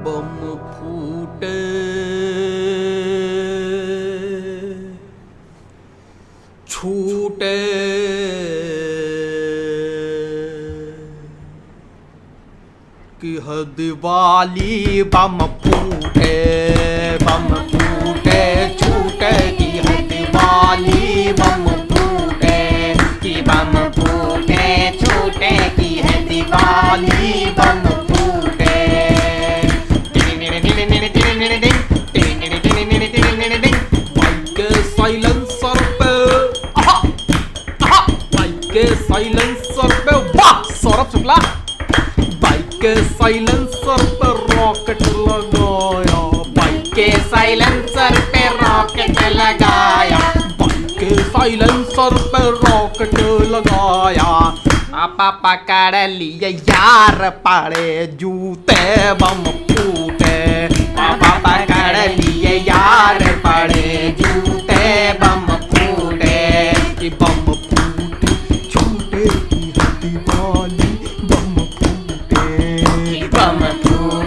बम फूटे छूटे कि दिवाली बम फूटे छूटे कि दिवाली बम फूटे कि बम फूटे छूटे कि दिवाली बम फूटे। बाइक के साइलेंसर पे बाइक के साइलेंसर पे वाह सौरभ शुक्ला बाइक के साइलेंसर पे रॉकेट लगाया बाइक के साइलेंसर पे रॉकेट लगाया बाइक के साइलेंसर पे रॉकेट लगाया। पापा पकड़ लिए यार पड़े जूते बम फूटे